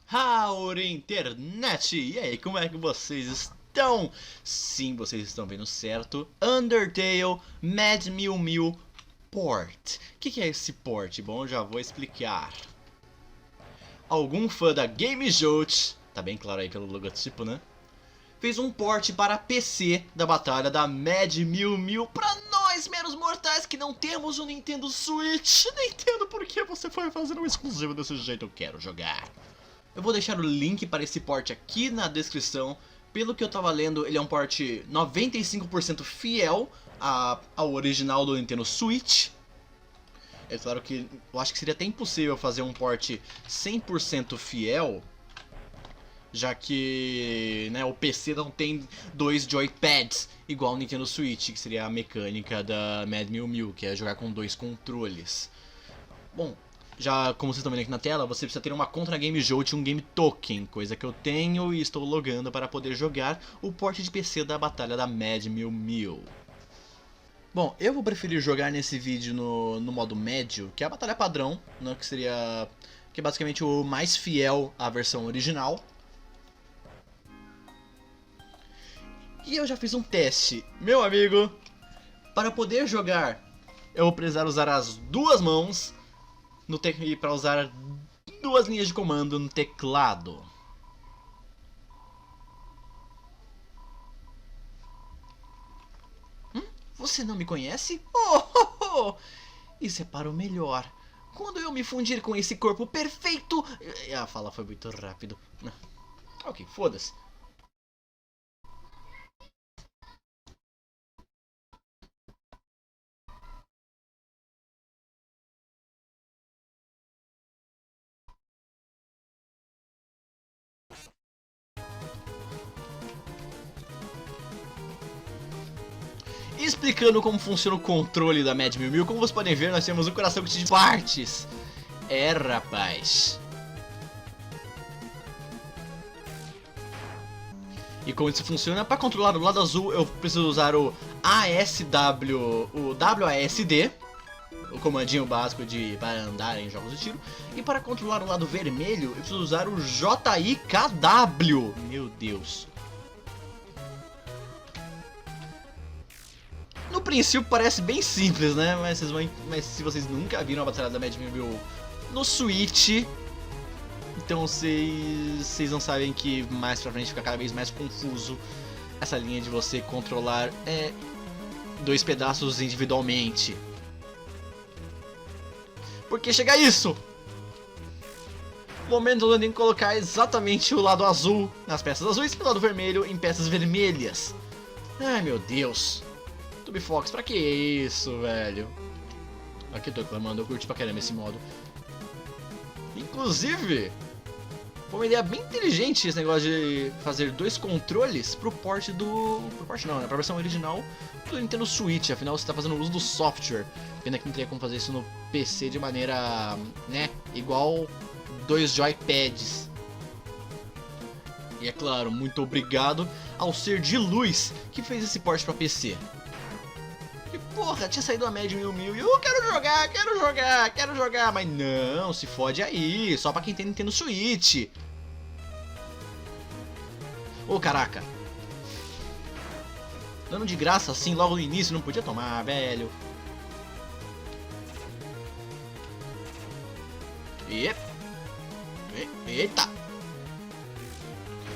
Howdy internet! E aí, como é que vocês estão? Sim, vocês estão vendo certo. Undertale Mad Mil Mil Port. O que é esse port? Bom, já vou explicar. Algum fã da Game Jolt, tá bem claro aí pelo logotipo, né? Fez um port para PC da batalha da Mad Mil Mil para nós, meros mortais que não temos um Nintendo Switch. Nem entendo por que você foi fazer um exclusivo desse jeito, eu quero jogar. Eu vou deixar o link para esse port aqui na descrição. Pelo que eu tava lendo, ele é um port 95% fiel ao original do Nintendo Switch. É claro que eu acho que seria até impossível fazer um port 100% fiel, já que o PC não tem dois joypads igual o Nintendo Switch, que seria a mecânica da Mad Mil Mil, que é jogar com dois controles. Bom, já como vocês estão vendo aqui na tela, você precisa ter uma conta na Game Jolt e um Game Token, coisa que eu tenho e estou logando para poder jogar o port de PC da batalha da Mad Mil Mil. Bom, eu vou preferir jogar nesse vídeo no modo médio, que é a batalha padrão, né, que é basicamente o mais fiel à versão original. E eu já fiz um teste, meu amigo. Para poder jogar, eu vou precisar usar as duas mãos e para usar duas linhas de comando no teclado. Você não me conhece? Isso é para o melhor. Quando eu me fundir com esse corpo perfeito... A fala foi muito rápido. Ok, foda-se. Explicando como funciona o controle da Mad Mil Mil, como vocês podem ver, nós temos um coração de partes. É, rapaz. E como isso funciona, para controlar o lado azul eu preciso usar o WASD, o comandinho básico para andar em jogos de tiro. E para controlar o lado vermelho eu preciso usar o JIKW. Meu Deus. No princípio parece bem simples, né? Mas se vocês nunca viram a batalha da Mad Mil Mil no Switch, então vocês não sabem que mais pra frente fica cada vez mais confuso essa linha de você controlar dois pedaços individualmente. Porque chega isso! Momento onde eu tenho que colocar exatamente o lado azul nas peças azuis e o lado vermelho em peças vermelhas. Ai meu Deus. TubeFox, pra que isso, velho? Aqui eu tô reclamando, eu curti pra caramba esse modo. Inclusive, foi uma ideia bem inteligente esse negócio de fazer dois controles pro port do... pra versão original do Nintendo Switch. Afinal, você tá fazendo uso do software. Pena que não teria como fazer isso no PC de maneira, igual dois joypads. E é claro, muito obrigado ao Ser de Luz que fez esse port pra PC. E porra, tinha saído a Mad Mil Mil e eu quero jogar, mas não, se fode aí, só pra quem tem Nintendo Switch. Ô caraca. Dando de graça assim logo no início, não podia tomar, velho. Eita.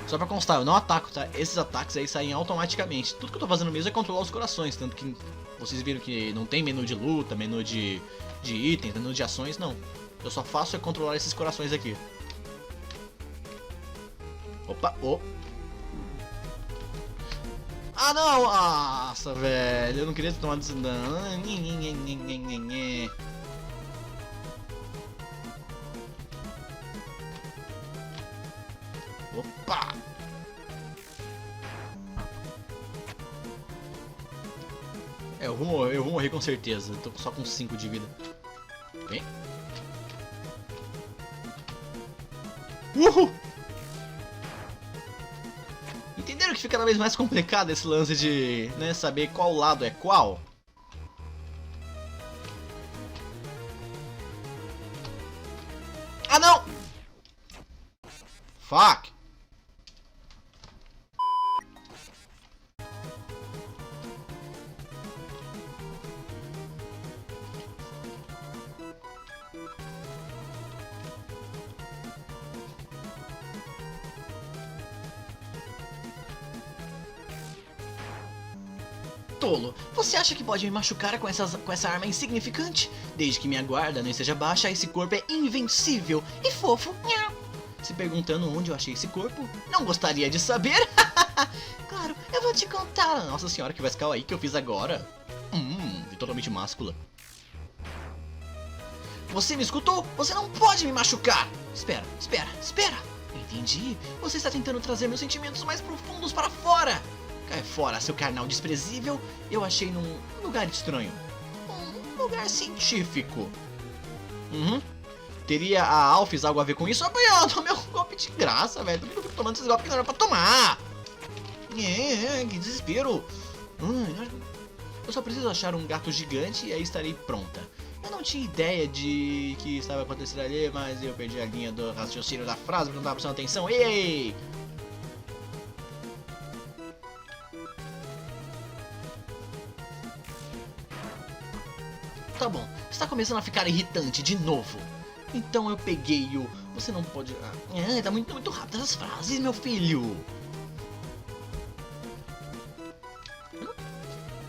Só pra constar, eu não ataco, tá? Esses ataques aí saem automaticamente. Tudo que eu tô fazendo mesmo é controlar os corações. Tanto que vocês viram que não tem menu de luta, menu de itens, menu de ações, não. Eu só faço é controlar esses corações aqui. Opa, Ah não! Nossa, velho, eu não queria tomar desse dano. Opa! Eu vou morrer com certeza. Eu tô só com 5 de vida. Vem. Uhul! Entenderam que fica cada vez mais complicado esse lance de saber qual lado é qual? Ah não! Fuck! Tolo, você acha que pode me machucar com essa arma insignificante? Desde que minha guarda não esteja baixa, esse corpo é invencível e fofo. Nha. Se perguntando onde eu achei esse corpo, não gostaria de saber? Claro, eu vou te contar. Nossa senhora, que Vescal aí que eu fiz agora. Totalmente máscula. Você me escutou? Você não pode me machucar! Espera, espera, espera! Entendi. Você está tentando trazer meus sentimentos mais profundos para fora. Cai fora, seu carnal desprezível. Eu achei num lugar estranho. Um lugar científico. Teria a Alphys algo a ver com isso? Eu tomei um golpe de graça, velho. Por que eu fico tomando esses golpes que não era pra tomar? Que desespero. Eu só preciso achar um gato gigante e aí estarei pronta. Eu não tinha ideia de que estava acontecendo ali, mas eu perdi a linha do raciocínio da frase porque não estava prestando atenção. Ei! Tá bom, está começando a ficar irritante de novo. Então eu peguei o... Você não pode... tá muito rápido essas frases, meu filho.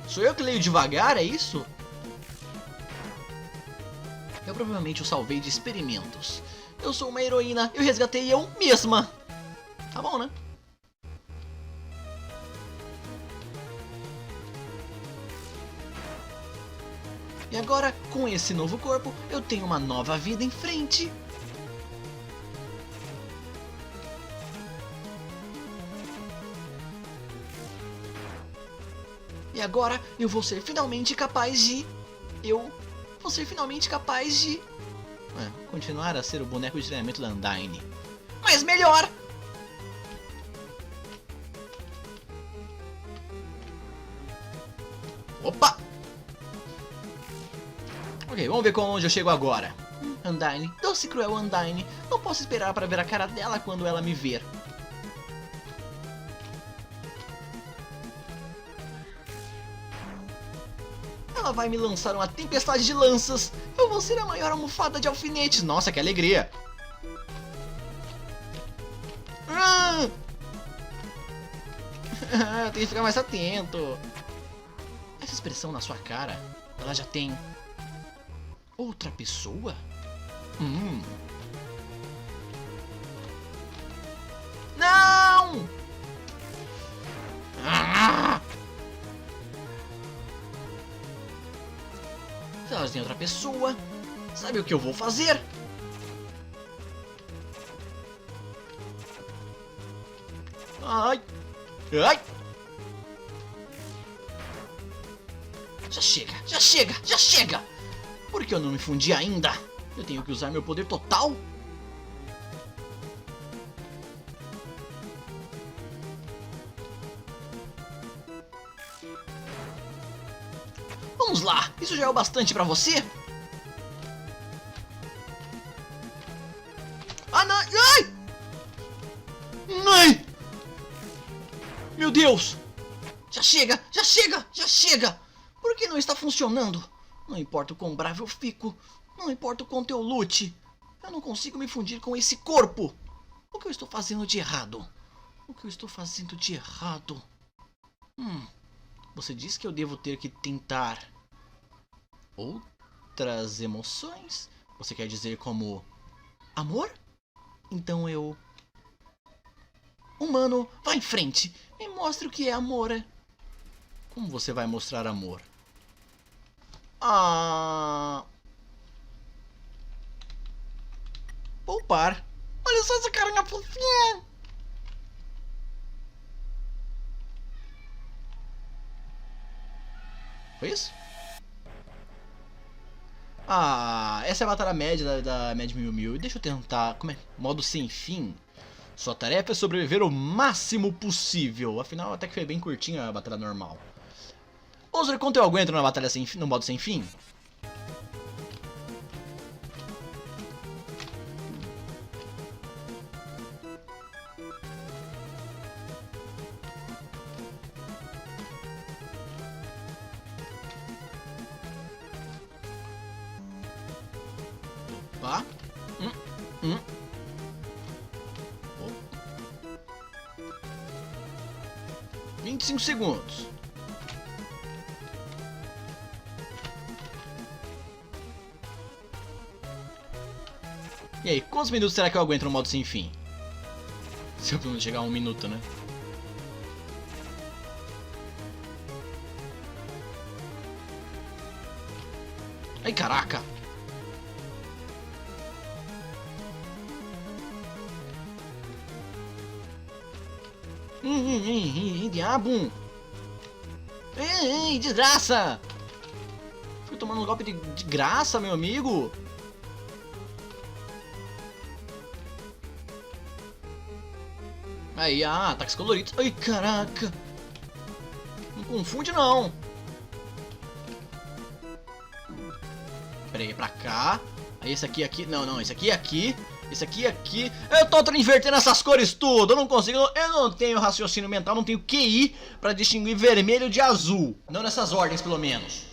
Sou eu que leio devagar, é isso? Eu provavelmente o salvei de experimentos. Eu sou uma heroína, eu resgatei eu mesma. Tá bom, né? E agora, com esse novo corpo, eu tenho uma nova vida em frente. E agora, eu vou ser finalmente capaz de... vou ser finalmente capaz de... continuar a ser o boneco de treinamento da Undyne. Mas melhor! Opa! Ok, vamos ver onde eu chego agora. Undyne, doce e cruel Undyne. Não posso esperar para ver a cara dela quando ela me ver. Ela vai me lançar uma tempestade de lanças. Eu vou ser a maior almofada de alfinetes. Nossa, que alegria! Tem que ficar mais atento. Essa expressão na sua cara, ela já tem... outra pessoa? Não! Se elas têm outra pessoa, sabe o que eu vou fazer? Ai! Ai! Já chega, já chega, já chega! Por que eu não me fundi ainda? Eu tenho que usar meu poder total? Vamos lá, isso já é o bastante pra você? Ah, não! Ai! Ai! Meu Deus! Já chega, já chega, já chega! Por que não está funcionando? Não importa o quão bravo eu fico, não importa o quanto eu lute, eu não consigo me fundir com esse corpo. O que eu estou fazendo de errado? O que eu estou fazendo de errado? Você disse que eu devo ter que tentar outras emoções? Você quer dizer como amor? Então eu... Humano, vá em frente, me mostre o que é amor. Como você vai mostrar amor? Poupar. Olha só essa carinha fofinha. Foi isso? Essa é a batalha média da Mad Mew Mew. Deixa eu tentar... Como é? Modo sem fim. Sua tarefa é sobreviver o máximo possível. Afinal, até que foi bem curtinha a batalha normal. Vamos ver quanto eu aguento na batalha sem fim, no modo sem fim. Opa. 25 segundos. E aí, quantos minutos será que eu aguento no modo sem fim? Se eu pelo menos chegar a 1 minuto, né? Ai, caraca! Diabo! Ei, desgraça! Fui tomando um golpe de graça, meu amigo! Aí, ataques coloridos. Ai, caraca! Não confunde, não! Pera aí, pra cá. Aí esse aqui. Não, esse aqui. Esse aqui. Eu tô invertendo essas cores tudo. Eu não consigo. Eu não tenho raciocínio mental, não tenho QI pra distinguir vermelho de azul. Não nessas ordens, pelo menos.